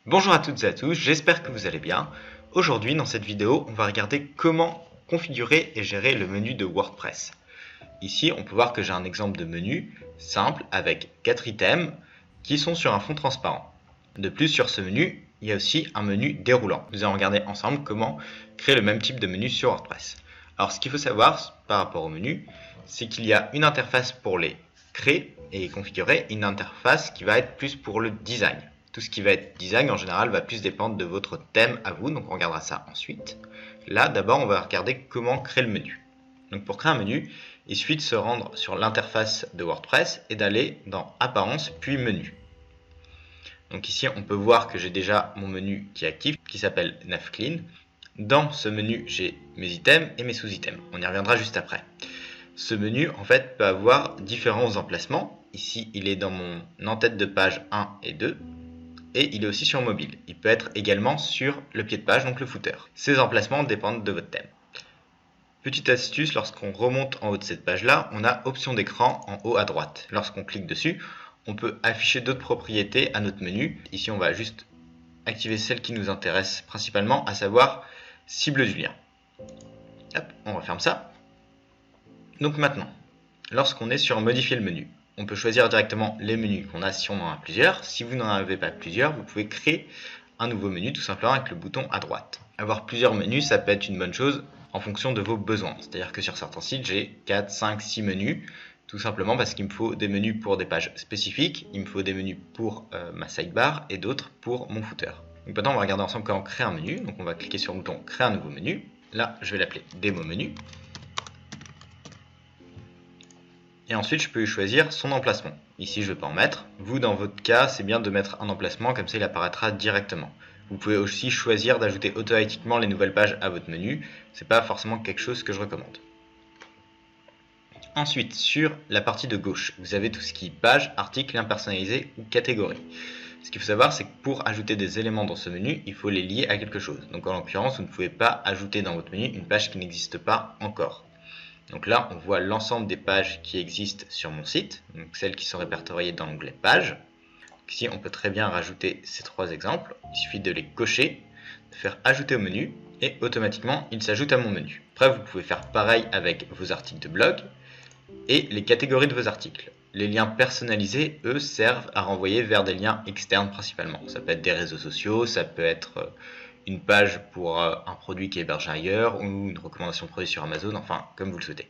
Bonjour à toutes et à tous, j'espère que vous allez bien. Aujourd'hui, dans cette vidéo, on va regarder comment configurer et gérer le menu de WordPress. Ici, on peut voir que j'ai un exemple de menu simple avec 4 items qui sont sur un fond transparent. De plus, sur ce menu, il y a aussi un menu déroulant. Nous allons regarder ensemble comment créer le même type de menu sur WordPress. Alors, ce qu'il faut savoir par rapport au menu, c'est qu'il y a une interface pour les créer et configurer, une interface qui va être plus pour le design. Tout ce qui va être design en général va plus dépendre de votre thème à vous, donc on regardera ça ensuite. Là d'abord on va regarder comment créer le menu. Donc pour créer un menu, il suffit de se rendre sur l'interface de WordPress et d'aller dans Apparence puis Menu. Donc ici on peut voir que j'ai déjà mon menu qui est actif, qui s'appelle Navclean. Dans ce menu j'ai mes items et mes sous-items, on y reviendra juste après. Ce menu en fait peut avoir différents emplacements. Ici il est dans mon en-tête de page 1 et 2. Et il est aussi sur mobile. Il peut être également sur le pied de page, donc le footer. Ces emplacements dépendent de votre thème. Petite astuce, lorsqu'on remonte en haut de cette page-là, on a option d'écran en haut à droite. Lorsqu'on clique dessus, on peut afficher d'autres propriétés à notre menu. Ici, on va juste activer celle qui nous intéresse principalement, à savoir cible du lien. Hop, on referme ça. Donc maintenant, lorsqu'on est sur modifier le menu, on peut choisir directement les menus qu'on a si on en a plusieurs. Si vous n'en avez pas plusieurs, vous pouvez créer un nouveau menu tout simplement avec le bouton à droite. Avoir plusieurs menus, ça peut être une bonne chose en fonction de vos besoins. C'est-à-dire que sur certains sites, j'ai 4, 5, 6 menus, tout simplement parce qu'il me faut des menus pour des pages spécifiques, il me faut des menus pour ma sidebar et d'autres pour mon footer. Donc maintenant, on va regarder ensemble comment créer un menu. Donc on va cliquer sur le bouton créer un nouveau menu. Là, je vais l'appeler démo menu. Et ensuite, je peux choisir son emplacement. Ici, je ne vais pas en mettre. Vous, dans votre cas, c'est bien de mettre un emplacement, comme ça il apparaîtra directement. Vous pouvez aussi choisir d'ajouter automatiquement les nouvelles pages à votre menu. Ce n'est pas forcément quelque chose que je recommande. Ensuite, sur la partie de gauche, vous avez tout ce qui est page, article, lien personnalisé ou catégorie. Ce qu'il faut savoir, c'est que pour ajouter des éléments dans ce menu, il faut les lier à quelque chose. Donc en l'occurrence, vous ne pouvez pas ajouter dans votre menu une page qui n'existe pas encore. Donc là, on voit l'ensemble des pages qui existent sur mon site, donc celles qui sont répertoriées dans l'onglet Pages. Ici, on peut très bien rajouter ces 3 exemples. Il suffit de les cocher, de faire ajouter au menu, et automatiquement, ils s'ajoutent à mon menu. Après, vous pouvez faire pareil avec vos articles de blog et les catégories de vos articles. Les liens personnalisés, eux, servent à renvoyer vers des liens externes principalement. Ça peut être des réseaux sociaux, ça peut être une page pour un produit qui est hébergé ailleurs ou une recommandation de produit sur Amazon, enfin comme vous le souhaitez.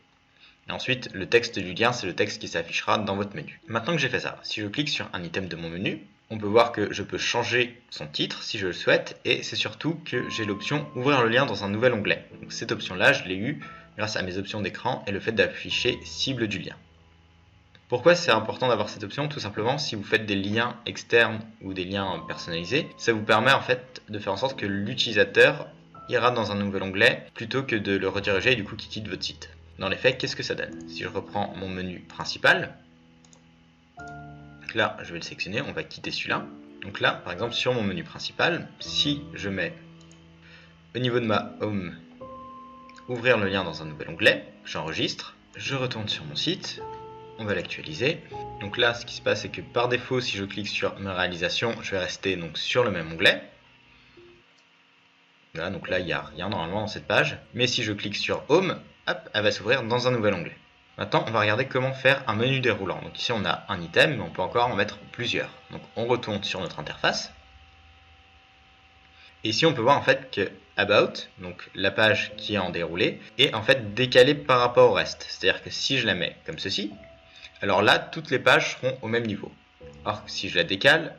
Et ensuite, le texte du lien, c'est le texte qui s'affichera dans votre menu. Maintenant que j'ai fait ça, si je clique sur un item de mon menu, on peut voir que je peux changer son titre si je le souhaite, et c'est surtout que j'ai l'option ouvrir le lien dans un nouvel onglet. Donc cette option-là, je l'ai eue grâce à mes options d'écran et le fait d'afficher cible du lien. Pourquoi c'est important d'avoir cette option? Tout simplement, si vous faites des liens externes ou des liens personnalisés, ça vous permet en fait de faire en sorte que l'utilisateur ira dans un nouvel onglet plutôt que de le rediriger et du coup qu'il quitte votre site. Dans les faits, qu'est-ce que ça donne? Si je reprends mon menu principal, donc là je vais le sélectionner, on va quitter celui-là. Donc là, par exemple, sur mon menu principal, si je mets au niveau de ma home, ouvrir le lien dans un nouvel onglet, j'enregistre, je retourne sur mon site. On va l'actualiser. Donc là, ce qui se passe, c'est que par défaut, si je clique sur mes réalisations, je vais rester donc sur le même onglet. Voilà, donc là, il n'y a rien normalement dans cette page. Mais si je clique sur Home, hop, elle va s'ouvrir dans un nouvel onglet. Maintenant, on va regarder comment faire un menu déroulant. Donc ici, on a un item, mais on peut encore en mettre plusieurs. Donc on retourne sur notre interface. Et ici, on peut voir en fait que About, donc la page qui est en déroulé, est en fait décalée par rapport au reste. C'est-à-dire que si je la mets comme ceci, alors là, toutes les pages seront au même niveau. Or, si je la décale,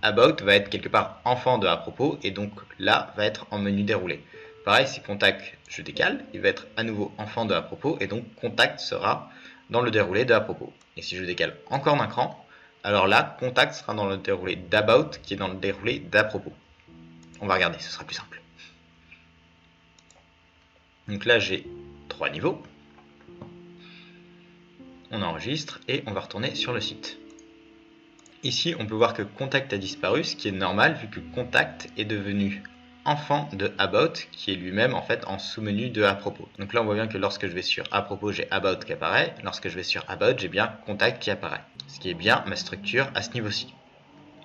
About va être quelque part enfant de à propos et donc là va être en menu déroulé. Pareil, si Contact, je décale, il va être à nouveau enfant de à propos et donc Contact sera dans le déroulé de à propos. Et si je décale encore d'un cran, alors là, Contact sera dans le déroulé d'About qui est dans le déroulé d'à propos. On va regarder, ce sera plus simple. Donc là, j'ai 3 niveaux. On enregistre et on va retourner sur le site. Ici, on peut voir que Contact a disparu, ce qui est normal vu que Contact est devenu enfant de About, qui est lui-même en fait en sous-menu de à propos. Donc là, on voit bien que lorsque je vais sur à propos, j'ai About qui apparaît. Lorsque je vais sur About, j'ai bien Contact qui apparaît. Ce qui est bien ma structure à ce niveau-ci.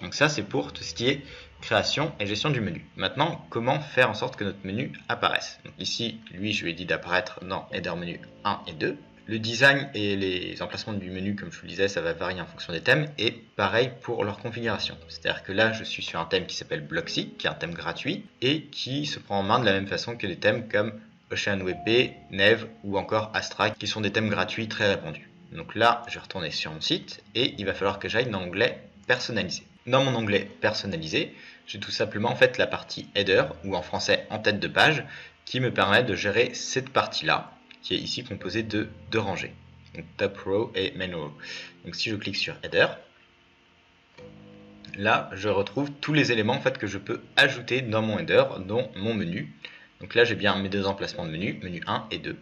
Donc ça, c'est pour tout ce qui est création et gestion du menu. Maintenant, comment faire en sorte que notre menu apparaisse? Donc ici, lui, je lui ai dit d'apparaître dans Header Menu 1 et 2. Le design et les emplacements du menu, comme je vous le disais, ça va varier en fonction des thèmes, et pareil pour leur configuration. C'est-à-dire que là, je suis sur un thème qui s'appelle Blocksy, qui est un thème gratuit, et qui se prend en main de la même façon que des thèmes comme OceanWP, Neve ou encore Astra, qui sont des thèmes gratuits très répandus. Donc là, je vais retourner sur mon site, et il va falloir que j'aille dans l'onglet Personnaliser. Dans mon onglet Personnaliser, j'ai tout simplement en fait la partie Header, ou en français en tête de page, qui me permet de gérer cette partie-là, qui est ici composée de deux rangées, donc Top Row et Main Row. Donc si je clique sur Header, là je retrouve tous les éléments en fait que je peux ajouter dans mon header, dans mon menu. Donc là j'ai bien mes deux emplacements de menu, menu 1 et 2.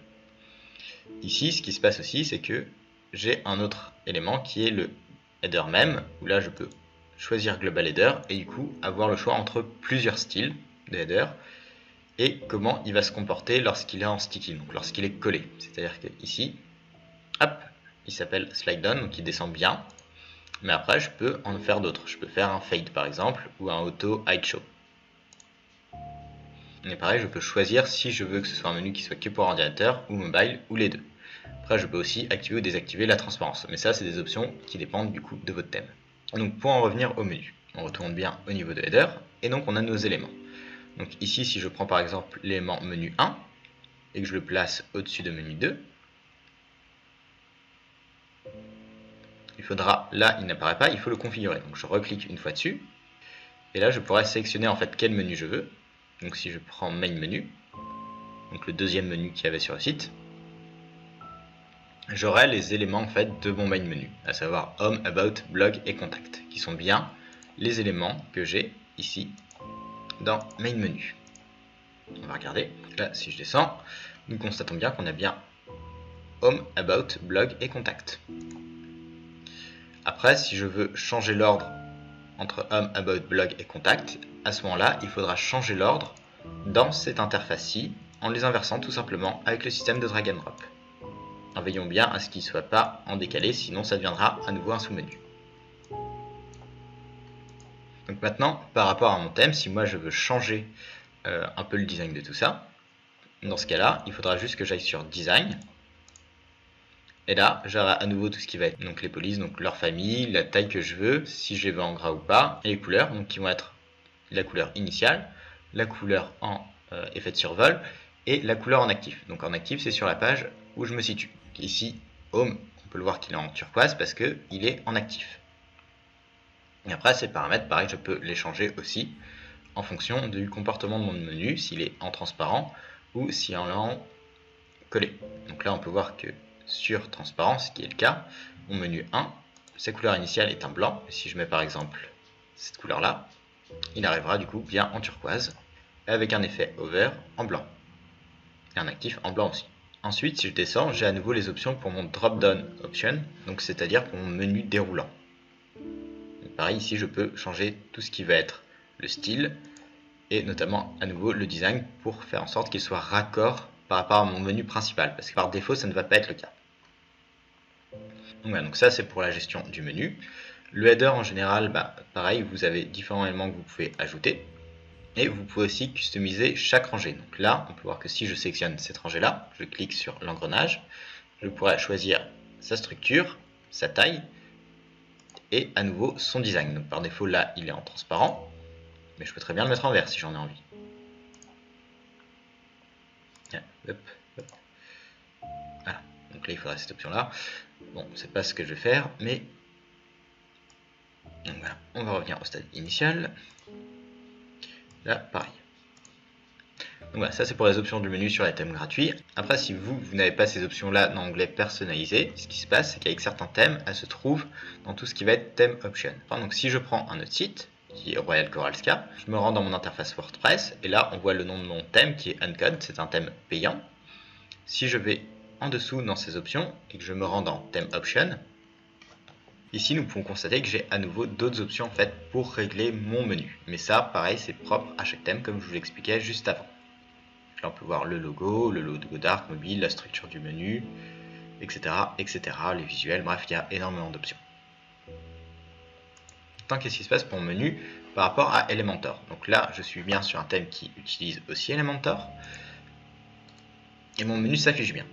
Ici ce qui se passe aussi, c'est que j'ai un autre élément qui est le header même, où là je peux choisir Global Header et du coup avoir le choix entre plusieurs styles de header et comment il va se comporter lorsqu'il est en sticky, donc lorsqu'il est collé. C'est-à-dire que ici, hop, il s'appelle slide down, donc il descend bien. Mais après, je peux en faire d'autres. Je peux faire un fade par exemple, ou un auto hide show. Et pareil, je peux choisir si je veux que ce soit un menu qui soit que pour ordinateur ou mobile, ou les deux. Après, je peux aussi activer ou désactiver la transparence. Mais ça, c'est des options qui dépendent du coup de votre thème. Donc pour en revenir au menu, on retourne bien au niveau de header, et donc on a nos éléments. Donc ici, si je prends par exemple l'élément menu 1 et que je le place au-dessus de menu 2, il faudra, là il n'apparaît pas, il faut le configurer. Donc je reclique une fois dessus et là je pourrais sélectionner en fait quel menu je veux. Donc si je prends main menu, donc le deuxième menu qu'il y avait sur le site, j'aurai les éléments en fait de mon main menu, à savoir home, about, blog et contact, qui sont bien les éléments que j'ai ici dans main menu. On va regarder, là si je descends, nous constatons bien qu'on a bien home, about, blog et contact. Après, si je veux changer l'ordre entre home, about, blog et contact, à ce moment-là, il faudra changer l'ordre dans cette interface-ci en les inversant tout simplement avec le système de drag and drop. En veillant bien à ce qu'il ne soit pas en décalé, sinon ça deviendra à nouveau un sous-menu. Donc maintenant, par rapport à mon thème, si moi je veux changer un peu le design de tout ça, dans ce cas-là, il faudra juste que j'aille sur Design. Et là, j'aurai à nouveau tout ce qui va être donc les polices, donc leur famille, la taille que je veux, si je les veux en gras ou pas, et les couleurs, donc qui vont être la couleur initiale, la couleur en effet de survol, et la couleur en actif. Donc en actif, c'est sur la page où je me situe. Ici, Home, on peut le voir qu'il est en turquoise parce qu'il est en actif. Et après, ces paramètres, pareil, je peux les changer aussi en fonction du comportement de mon menu, s'il est en transparent ou s'il est en collé. Donc là, on peut voir que sur transparence, ce qui est le cas, mon menu 1, sa couleur initiale est un blanc. Si je mets par exemple cette couleur là, il arrivera du coup bien en turquoise avec un effet over en blanc et un actif en blanc aussi. Ensuite, si je descends, j'ai à nouveau les options pour mon drop down option, donc c'est-à-dire pour mon menu déroulant. Donc pareil, ici je peux changer tout ce qui va être le style et notamment à nouveau le design pour faire en sorte qu'il soit raccord par rapport à mon menu principal, parce que par défaut ça ne va pas être le cas. Donc, voilà, donc ça c'est pour la gestion du menu. Le header en général, pareil, vous avez différents éléments que vous pouvez ajouter et vous pouvez aussi customiser chaque rangée. Donc là, on peut voir que si je sélectionne cette rangée là, je clique sur l'engrenage, je pourrais choisir sa structure, sa taille et à nouveau son design. Donc par défaut là il est en transparent, mais je peux très bien le mettre en vert si j'en ai envie. Hop, hop. Voilà, donc là il faudrait cette option là. Bon, c'est pas ce que je vais faire, mais donc voilà, on va revenir au stade initial. Là, pareil. Donc voilà, ça c'est pour les options du menu sur les thèmes gratuits. Après, si vous n'avez pas ces options-là dans l'onglet personnalisé, ce qui se passe, c'est qu'avec certains thèmes, elles se trouvent dans tout ce qui va être thème option. Donc si je prends un autre site, qui est Royal Coral Ska, je me rends dans mon interface WordPress, et là on voit le nom de mon thème qui est Uncode, c'est un thème payant. Si je vais en dessous dans ces options, et que je me rends dans thème option, ici nous pouvons constater que j'ai à nouveau d'autres options en fait pour régler mon menu. Mais ça, pareil, c'est propre à chaque thème comme je vous l'expliquais juste avant. Là, on peut voir le logo d'Arc mobile, la structure du menu, etc., etc., les visuels, bref, il y a énormément d'options. Qu'est-ce qui se passe pour mon menu par rapport à Elementor. Donc là, je suis bien sur un thème qui utilise aussi Elementor. Et mon menu s'affiche bien.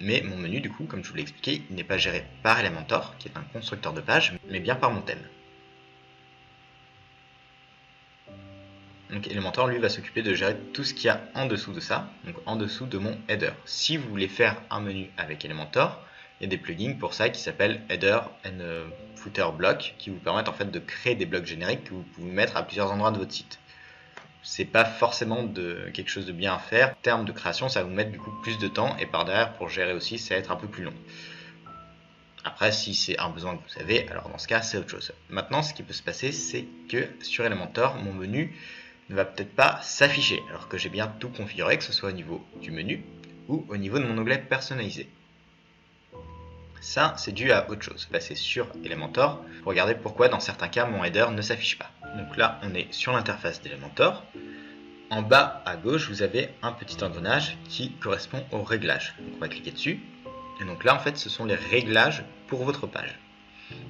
Mais mon menu, du coup, comme je vous l'ai expliqué, il n'est pas géré par Elementor, qui est un constructeur de page, mais bien par mon thème. Donc Elementor, lui, va s'occuper de gérer tout ce qu'il y a en dessous de ça, donc en dessous de mon header. Si vous voulez faire un menu avec Elementor, il y a des plugins pour ça qui s'appellent Header and Footer Block, qui vous permettent en fait de créer des blocs génériques que vous pouvez mettre à plusieurs endroits de votre site. C'est pas forcément quelque chose de bien à faire. En termes de création, ça va vous mettre du coup plus de temps, et par derrière, pour gérer aussi, ça va être un peu plus long. Après, si c'est un besoin que vous avez, alors dans ce cas, c'est autre chose. Maintenant, ce qui peut se passer, c'est que sur Elementor, mon menu ne va peut-être pas s'afficher, alors que j'ai bien tout configuré, que ce soit au niveau du menu ou au niveau de mon onglet personnalisé. Ça, c'est dû à autre chose. Passer sur Elementor pour regarder pourquoi dans certains cas mon header ne s'affiche pas. Donc là, on est sur l'interface d'Elementor. En bas à gauche, vous avez un petit engrenage qui correspond aux réglages. Donc on va cliquer dessus. Et donc là, en fait, ce sont les réglages pour votre page.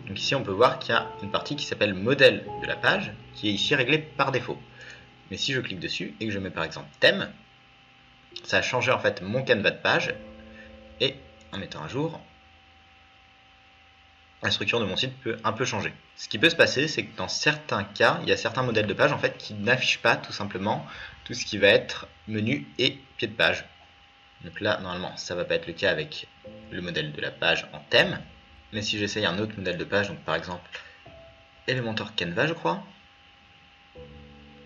Donc ici, on peut voir qu'il y a une partie qui s'appelle modèle de la page, qui est ici réglée par défaut. Mais si je clique dessus et que je mets par exemple thème, ça a changé en fait mon canevas de page, et en mettant à jour, la structure de mon site peut un peu changer. Ce qui peut se passer, c'est que dans certains cas, il y a certains modèles de page en fait qui n'affichent pas tout simplement tout ce qui va être menu et pied de page. Donc là, normalement, ça va pas être le cas avec le modèle de la page en thème. Mais si j'essaye un autre modèle de page, donc par exemple Elementor Canva, je crois,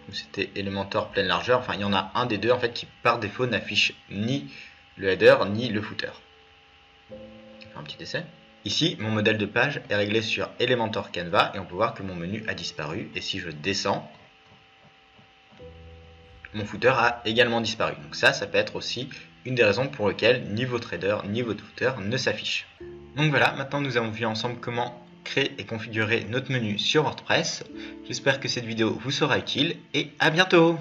ou c'était Elementor pleine largeur, enfin il y en a un des deux en fait qui par défaut n'affiche ni le header ni le footer. On va faire un petit essai. Ici, mon modèle de page est réglé sur Elementor Canva et on peut voir que mon menu a disparu. Et si je descends, mon footer a également disparu. Donc ça peut être aussi une des raisons pour lesquelles ni votre header ni votre footer ne s'affiche. Donc voilà, maintenant nous avons vu ensemble comment créer et configurer notre menu sur WordPress. J'espère que cette vidéo vous sera utile et à bientôt!